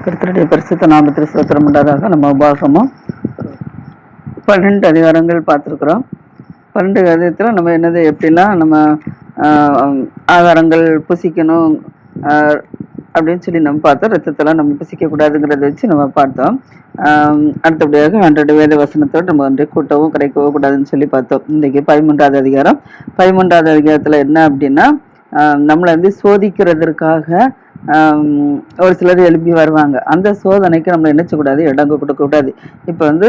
கர்த்தருடைய பரிசுத்த நாமத்தில் ஸ்தோத்திரம் உண்டாதாக. நம்ம உபாகமும் 12 அதிகாரங்கள் பார்த்துருக்குறோம். 12 அதிகாரத்தில் நம்ம என்னது எப்படிலாம் நம்ம ஆகாரங்கள் புசிக்கணும் அப்படின்னு சொல்லி நம்ம பார்த்தோம். ரத்தத்தெல்லாம் நம்ம புசிக்கக்கூடாதுங்கிறத வச்சு நம்ம பார்த்தோம். அடுத்தபடியாக 100 வேத வசனத்தோடு நம்ம வந்து கூட்டவும் கிடைக்கவோ கூடாதுன்னு சொல்லி பார்த்தோம். இன்றைக்கி 13வது அதிகாரம். 13வது அதிகாரத்தில் என்ன அப்படின்னா, நம்மளை வந்து சோதிக்கிறதற்காக ஒரு சிலர் எழுப்பி வருவாங்க. அந்த சோதனைக்கு நம்ம நினைச்சக்கூடாது, இடம் கொடுக்கக்கூடாது. இப்போ வந்து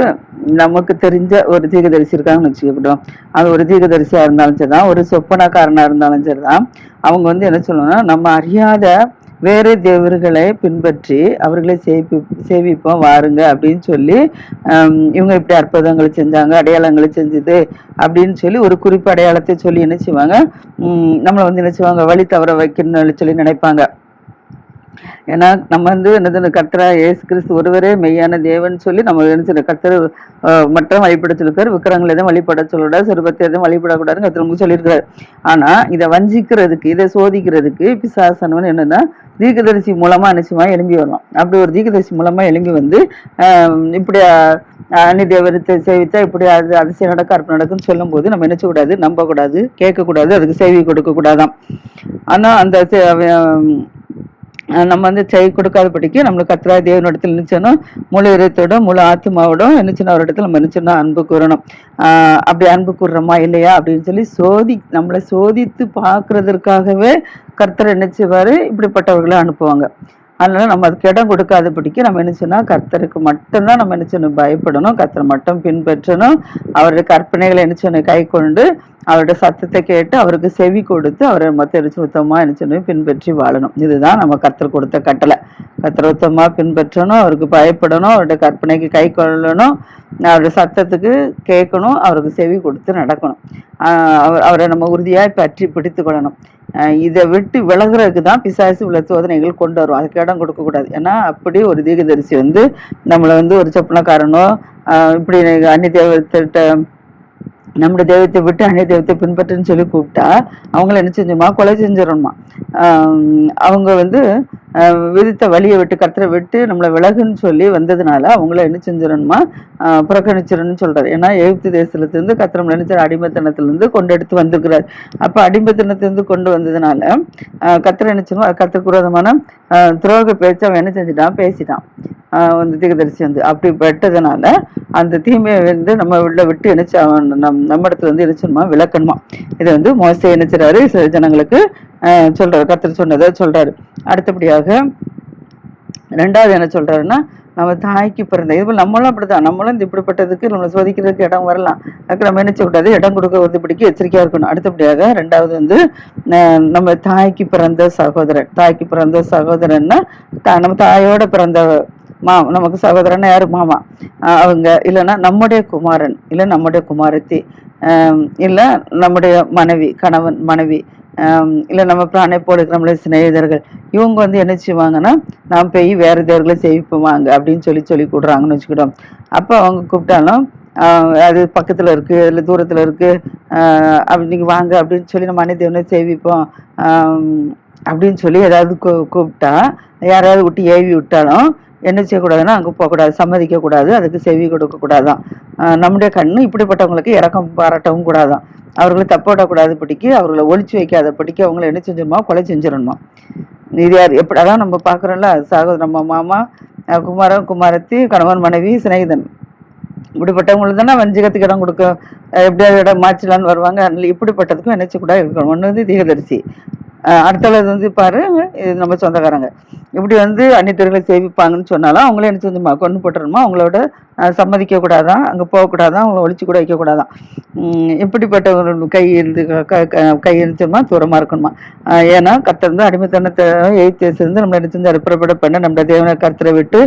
நமக்கு தெரிஞ்ச ஒரு தீர்க்கதரிசி இருக்காங்கன்னு வச்சுக்கிட்டோம். அது ஒரு தீர்க்கதரிசியா இருந்தாலும் சரிதான், ஒரு சொப்பனக்காரனா இருந்தாலும் சரிதான், அவங்க வந்து என்ன சொல்லணும்னா, நம்ம அறியாத வேறு தேவர்களை பின்பற்றி அவர்களை சேவிப்போம் வாருங்க அப்படின்னு சொல்லி, இவங்க இப்படி அற்புதங்களை செஞ்சாங்க, அடையாளங்களை செஞ்சது அப்படின்னு சொல்லி ஒரு குறிப்பு அடையாளத்தை சொல்லி என்ன செய்வாங்க, நம்மளை வந்து என்ன செய்வாங்க, வழி தவற வைக்கணும்னு சொல்லி நினைப்பாங்க. ஏன்னா நம்ம வந்து என்னது, கர்த்தரா இயேசு கிறிஸ்து ஒருவரே மெய்யான தேவன் சொல்லி நம்ம என்ன கர்த்தர் மற்றும் வழிபட சொல்லிருக்காரு. விக்கிரங்களை எதுவும் வழிபட சொல்லக்கூடாது, சிறுபத்தை எதுவும் வழிபடக்கூடாதுன்னு கர்த்தர் சொல்லியிருக்காரு. ஆனா இதை வஞ்சிக்கிறதுக்கு, இதை சோதிக்கிறதுக்கு பிசாசனவன் என்னன்னா தீர்க்கதரிசி மூலமா நிச்சயமா எழும்பி வரலாம். அப்படி ஒரு தீர்க்கதரிசி மூலமா எழும்பி வந்து இப்படி அன்னி தேவரத்தை சேவித்தா இப்படி அது அதிசயம் நடக்க அற்புதம் நடக்குன்னு சொல்லும் போது நம்ம நினைச்சக்கூடாது, நம்பக்கூடாது, கேட்கக்கூடாது, அதுக்கு சேவை கொடுக்க கூடாதான். ஆனா அந்த நம்ம வந்து செய் கொடுக்காதபடிக்கு நம்மளுக்கு கர்த்தராகிய தேவனிடத்தில் நினைச்சோம், முழு இதயத்தோட முழு ஆத்மாவோட நினைச்சோம், ஒரு இடத்துல நம்ம நினைச்சோம்னா அன்பு கூறணும். அப்படி அன்பு கூறுறோமா இல்லையா அப்படின்னு சொல்லி நம்மளை சோதித்து பார்க்கறதற்காகவே கர்த்தர் என்ன செய்வாரு, இப்படிப்பட்டவர்களை அனுப்புவாங்க. அதனால நம்ம அதுக்கு இடம் கொடுக்காதபடிக்கு நம்ம என்ன சொன்னால் கர்த்தருக்கு மட்டும்தான் நம்ம என்ன செய்யணும், பயப்படணும், கர்த்தரை மட்டும் பின்பற்றணும், அவருடைய கற்பனைகளை என்ன செய்யணும், கை கொண்டு அவருடைய சத்தத்தை கேட்டு அவருக்கு செவி கொடுத்து அவரை மற்ற சுத்தமாக என்ன செய்யணும், பின்பற்றி வாழணும். இதுதான் நம்ம கர்த்தர் கொடுத்த கட்டளை. கர்த்தர் சுத்தமாக பின்பற்றணும், அவருக்கு பயப்படணும், அவருடைய கற்பனைக்கு கை கொள்ளணும், அவருடைய சத்தத்துக்கு கேட்கணும், அவருக்கு செவி கொடுத்து நடக்கணும், அவரை நம்ம உறுதியாக பற்றி பிடித்து கொள்ளணும். இதை விட்டு விலகுறதுக்கு தான் பிசாசு உள்ள சோதனைகள் கொண்டு வரும். அதுக்கு இடம் கொடுக்கக்கூடாது. ஏன்னா அப்படி ஒரு தீர்க்கதரிசி வந்து நம்மளை வந்து ஒரு சொப்பனக்காரனோ இப்படி அந்நிய தேவத்திட்ட நம்முடைய தெய்வத்தை விட்டு அந்நிய தெய்வத்தை பின்பற்றுன்னு சொல்லி கூப்பிட்டா அவங்கள என்ன செஞ்சோமா, கொலை செஞ்சிடணுமா. அவங்க வந்து விதித்த வழியை விட்டு கர்த்தரை விட்டு நம்மளை விலகுன்னு சொல்லி வந்ததுனால அவங்கள என்ன செஞ்சிடணுமா, புறக்கணிச்சிடணும்னு சொல்றாரு. ஏன்னா எகிப்து தேசத்துலேருந்து கர்த்தர் நம்மளை நினைச்ச அடிமைத்தனத்திலிருந்து கொண்டு எடுத்து வந்திருக்கிறார். அப்போ அடிமைத்தனத்திலிருந்து கொண்டு வந்ததுனால கர்த்தரை நினைச்சணும், கர்த்தருக்கு விரோதமான துரோக பேச்சு அவன் என்ன செஞ்சுட்டான், பேசிட்டான். வந்து தீர்க்கதரிசி வந்து அப்படி பெற்றதுனால அந்த தீமையை வந்து நம்ம உள்ள விட்டு நினைச்சு நம்ம இடத்துல வந்து நினைச்சணுமா, விளக்கணுமா. இதை வந்து மோசே நினைச்சாரு, ஜனங்களுக்கு சொல்றாரு, கர்த்தர் சொன்னதை சொல்றாரு. அடுத்தபடியாக 2வது என்ன சொல்றாருன்னா, நம்ம தாய்க்கு பிறந்த இது போல் நம்மளும் அப்படிதான், நம்மளும் இந்த இப்படிப்பட்டதுக்கு நம்மளை சோதிக்கிறதுக்கு இடம் வரலாம். அதுக்கு நம்ம நினைச்சக்கூடாது, இடம் கொடுக்க வந்து பிடிக்க எச்சரிக்கையா இருக்கணும். அடுத்தபடியாக 2வது வந்து நம்ம தாய்க்கு பிறந்த சகோதரன். தாய்க்கு பிறந்த சகோதரன்னா நம்ம தாயோட பிறந்த நமக்கு சகோதரன்னா யாரு, மாமா, அவங்க இல்லைன்னா நம்முடைய குமாரன், இல்லை நம்முடைய குமாரத்தி, இல்லை நம்முடைய மனைவி, கணவன் மனைவி, இல்லை நம்ம பிராணை போல நம்மளுடைய சிநேகிதர்கள், இவங்க வந்து என்ன செய்வாங்கன்னா நாம் போய் வேறு தேவர்களை சேவிப்போமாங்க அப்படின்னு சொல்லி கூடுறாங்கன்னு வச்சுக்கிட்டோம். அப்போ அவங்க கூப்பிட்டாலும் அது பக்கத்தில் இருக்குது, இல்லை தூரத்தில் இருக்குது, அப்படி நீங்கள் வாங்க அப்படின்னு சொல்லி நம்ம அன்னை தேவனை சேவிப்போம் அப்படின்னு சொல்லி ஏதாவது கூப்பிட்டா, யாராவது விட்டு ஏவி விட்டாலும் என்ன செய்யக்கூடாதுன்னா அங்கே போகக்கூடாது, சம்மதிக்கக்கூடாது, அதுக்கு செவி கொடுக்கக்கூடாதான். நம்முடைய கண்ணு இப்படிப்பட்டவங்களுக்கு இறக்கம் பாராட்டவும் கூடாதான். அவர்களை தப்போடக்கூடாது படிக்க, அவர்களை ஒழிச்சு வைக்காத படிக்க அவங்கள என்ன செஞ்சிடணுமா, கொலை செஞ்சிடணுமா. இது யார் எப்படி அதான் நம்ம பார்க்குறோம்ல, சகோதர நம்ம மாமா, குமாரன் குமாரத்தி, கணவன் மனைவி, சிநேகிதன், இப்படிப்பட்டவங்களுக்கு தானே வஞ்சகத்துக்கு இடம் கொடுக்க, எப்படியாவது இடம் மாற்றலான்னு வருவாங்க. அதனால இப்படிப்பட்டதுக்கும் நினைச்சக்கூடாது இருக்கணும். ஒன்று வந்து தீர்க்கதரிசி, அடுத்தது வந்து பாரு நம்ம சொந்தக்காரங்க, இப்படி வந்து அந்நியர்களை சேவிப்பாங்கன்னு சொன்னாலும் அவங்களே என்ன செஞ்சுமா, கொண்டு போட்டுருமா, அவங்களோட சம்மதிக்க கூடாதான், அங்கே போகக்கூடாதான், அவங்கள ஒழிச்சு கூட வைக்கக்கூடாதான். இப்படிப்பட்டவங்க கையெழுத்துமா தூரமாக இருக்கணுமா. ஏன்னா கர்த்தர் வந்து அடிமைத்தனத்தை எய்த்தேசிருந்து நம்மளை என்ன செஞ்சு புறப்பட பண்ண நம்ம தேவனை கர்த்தரை விட்டு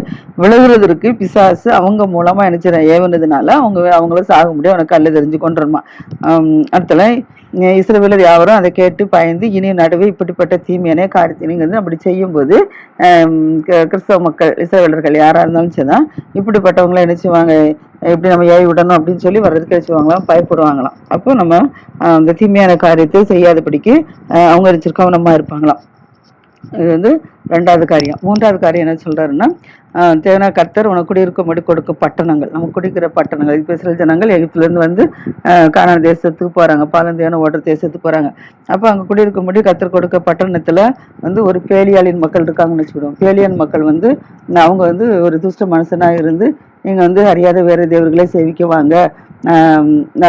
விலகுறதுக்கு பிசாசு அவங்க மூலமாக என்ன ஏவனதுனால அவங்கள சாக முடியும், அவனுக்கு கல்லு தெரிஞ்சு கொண்டுருமா. அடுத்தல இஸ்ரவேலர் யாவரும் அதை கேட்டு பயந்து இனி நடுவே இப்படிப்பட்ட தீமையான காரியத்தை நீங்கள் வந்து அப்படி செய்யும்போது கிறிஸ்தவ மக்கள் இஸ்ரவேலர்கள் யாராக இருந்தாலும் சரிதான், இப்படிப்பட்டவங்களை என்ன செய்வாங்க, எப்படி நம்ம ஏவி விடணும் அப்படின்னு சொல்லி வர்றதுக்கு வச்சுவாங்களாம், பயப்படுவாங்களாம். அப்போ நம்ம அந்த தீமையான காரியத்தை செய்யாதபடிக்கு அவங்க கவனமாக இருப்பாங்களாம். இது வந்து ரெண்டாவது காரியம். மூன்றாவது காரியம் என்ன சொல்றாருன்னா, தேவனா கர்த்தர் உனக்கு குடியிருக்கும்படி கொடுக்கும் பட்டணங்கள், நம்ம குடிக்கிற பட்டணங்கள். இப்போ இஸ்ரேல் ஜனங்கள் எகிப்திலேருந்து வந்து கானான் தேசத்துக்கு போறாங்க, பாலந்தேன ஓடுற தேசத்துக்கு போறாங்க. அப்போ அங்கே குடியிருக்கும்படி கர்த்தர் கொடுக்க பட்டணத்துல வந்து ஒரு பேலியாளின் மக்கள் இருக்காங்கன்னு வச்சுக்கிடுவோம். பேலியான் மக்கள் வந்து அவங்க வந்து ஒரு துஷ்ட மனுஷனா இருந்து நீங்க வந்து அறியாத வேற தேவர்களை சேவிக்க வாங்க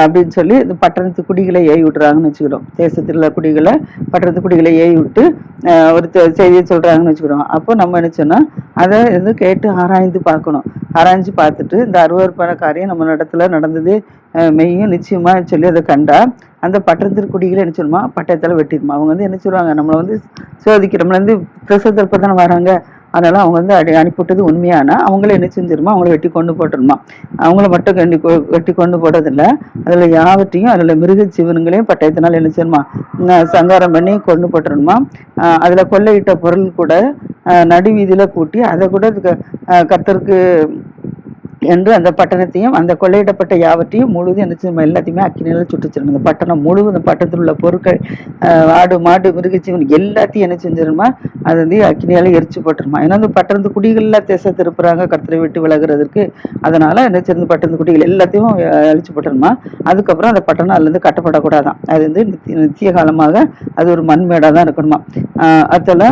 அப்படின்னு சொல்லி இந்த பட்டணத்து குடிகளை ஏவி விட்டுறாங்கன்னு வச்சுக்கிறோம். தேசத்தில் உள்ள குடிகளை பட்டணத்து குடிகளை ஏவி விட்டு ஒரு செய்தியை சொல்றாங்கன்னு வச்சுக்கிறோம். அப்போ நம்ம என்ன சொன்னோம், அதை வந்து கேட்டு ஆராய்ந்து பார்க்கணும். ஆராய்ஞ்சு பார்த்துட்டு இந்த அருவருப்பான காரியம் நம்ம இடத்துல நடந்தது மெய்யும் நிச்சயமா சொல்லி அதை கண்டா அந்த பட்டணத்திற்கு குடிகளை என்ன சொல்லுமா, பட்டயத்தால் வெட்டிடுமா. அவங்க வந்து என்ன சொல்லுவாங்க, நம்மளை வந்து சோதிக்க, நம்மள வந்து பிரசவத்திற்ப தானே வராங்க, அதனால அவங்க வந்து அனுப்பிவிட்டது உண்மையானா அவங்கள என்ன செஞ்சிருமா, அவங்கள வெட்டி கொண்டு போட்டுருமா. அவங்கள மட்டும் வெட்டி கொண்டு போடுறதில்ல, அதுல யாவற்றையும் அதுல மிருக ஜீவனங்களையும் பட்டயத்தினால் என்ன செய்யணுமா, சங்காரம் பண்ணி கொண்டு போட்டுருமா. அதுல கொள்ளையிட்ட பொருள் கூட நடுவீதியில கூட்டி அதை கூட கர்த்தருக்கு என்று அந்த பட்டணத்தையும் அந்த கொள்ளையிடப்பட்ட யாவற்றையும் முழுவதும் என்ன செய்யணும், எல்லாத்தையுமே அக்கினியில சுட்டுச்சிடணும். இந்த பட்டணம் முழுவதும், பட்டணத்தில் உள்ள பொருட்கள் ஆடு மாடு மிருகஜீவன் எல்லாத்தையும் என்ன செஞ்சிருமா, அது வந்து அக்கினியால எரிச்சு போட்டுருமா. ஏன்னா அந்த பட்டணத்து குடிகள்லாம் திசை திருப்புறாங்க கர்த்தரை விட்டு விலகுறதுக்கு. அதனால என்ன செய்யறது, பட்டணத்து குடிகள் எல்லாத்தையும் அழிச்சு போட்டுருமா. அதுக்கப்புறம் அந்த பட்டணம் அதுல இருந்து கட்டப்படக்கூடாதான். அது வந்து நித்திய காலமாக அது ஒரு மண்மேடா தான் இருக்கணுமா. அதில்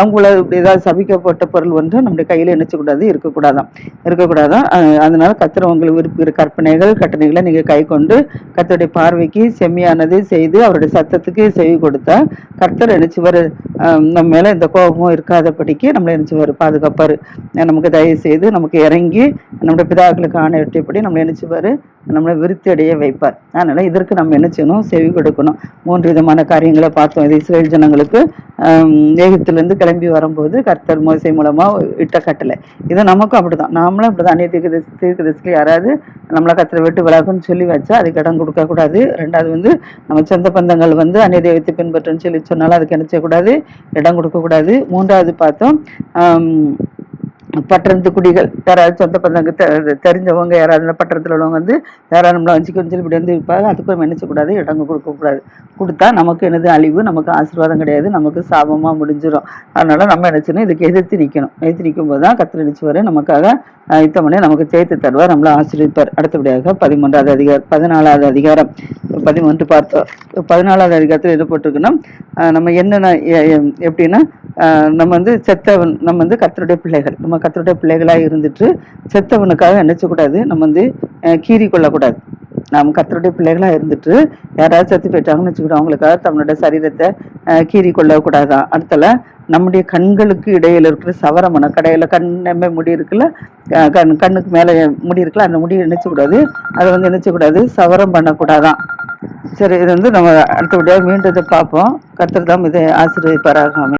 அவங்கள ஏதாவது சபிக்கப்பட்ட பொருள் வந்து நம்முடைய கையில நினைச்சக்கூடாது, இருக்கக்கூடாதான். அதனால கர்த்தர் உங்களுக்கு விரும்புகிற கற்பனைகள் கட்டளைகளை நீங்க கை கொண்டு கர்த்தருடைய பார்வைக்கு செம்மையானதை செய்து அவருடைய சத்தத்துக்கு செவி கொடுத்தா கர்த்தர் நினைச்சுவாரு, நம்ம மேல இந்த கோபமும் இருக்காதபடிக்கு நம்மளை நினைச்சுவாரு, பாதுகாப்பாரு. நமக்கு தயவு செய்து நமக்கு இறங்கி நம்முடைய பிதாக்களுக்கு ஆணையிட்டபடி நம்மளை நினைச்சுவாரு, நம்மளை விருத்தி அடைய வைப்பார். அதனால இதற்கு நம்ம என்ன செய்யணும், செவி கொடுக்கணும். 3 விதமான காரியங்களை பார்த்தோம். இது இஸ்ரேல் ஜனங்களுக்கு எகிப்திலிருந்து கிளம்பி வரும்போது கர்த்தர் மோசே மூலமா இட்ட கட்டளை. இது நமக்கும் அப்படிதான், நாமளும் அப்படிதான். அந்நிய தீர்க்கதரிசிக்கு யாராவது நம்மளை கர்த்தரை விட்டு விலகுன்னு சொல்லி வச்சா அதுக்கு இடம் கொடுக்க கூடாது. ரெண்டாவது வந்து நம்ம சொந்த பந்தங்கள் வந்து அந்நிய தெய்வத்தை பின்பற்றுன்னு சொல்லி சொன்னாலும் அதுக்கு என்ன செய்யக்கூடாது, இடம் கொடுக்க கூடாது. மூன்றாவது பார்த்தோம், பட்டணத்து குடிகள் யாராவது சொந்த பந்தங்க தெரிஞ்சவங்க யாராவது பட்டணத்தில் உள்ளவங்க வந்து யாராவது நம்மளை வஞ்சிக்கணும்னு சொல்லி இப்படி வந்து இருப்பாங்க, அதுக்கும் நினைச்சக்கூடாது, இடங்க கொடுக்கக்கூடாது. கொடுத்தா நமக்கு என்னது அழிவு, நமக்கு ஆசீர்வாதம் கிடையாது, நமக்கு சாபமா முடிஞ்சிடும். அதனால நம்ம நினைச்சணும், இதுக்கு எதிர்த்து நிற்கணும். எதிர்த்து நிற்கும் போது தான் கர்த்தர் நினைச்சுவாரு, நமக்காக யுத்தமனே நமக்கு சேர்த்து தருவார், நம்மளை ஆசீர்வதிப்பார். அடுத்தபடியாக 14வது அதிகாரம் 13 பார்த்தோம். 14வது அதிகாரத்தில் என்ன போட்டிருக்குன்னா, நம்ம என்னென்ன எப்படின்னா நம்ம வந்து செத்தவன், நம்ம வந்து கர்த்தருடைய பிள்ளைகள், நம்ம கர்த்தருடைய பிள்ளைகளாக இருந்துட்டு செத்தவனுக்காக நினைச்சக்கூடாது, நம்ம வந்து கீறி கொள்ளக்கூடாது. நாம் கர்த்தருடைய பிள்ளைகளா இருந்துட்டு யாராவது செத்து போயிட்டாங்கன்னு வச்சுக்கிட்டோம், அவங்களுக்காக தன்னுடைய சரீரத்தை கீறி கொள்ளக்கூடாதான். அடுத்தல நம்முடைய கண்களுக்கு இடையில இருக்கிற சவரமன கடையில கண்ணமே முடி இருக்குல்ல, கண்ணுக்கு மேல முடி இருக்குல்ல, அந்த முடியை நினைச்சக்கூடாது, அதை வந்து நினைச்சக்கூடாது, சவரம் பண்ணக்கூடாதான். சரி, இது வந்து நம்ம அடுத்தபடியாக மீண்டும் இதை பார்ப்போம். கர்த்தர் தாம் இதை ஆசீர்வதிப்பாராக.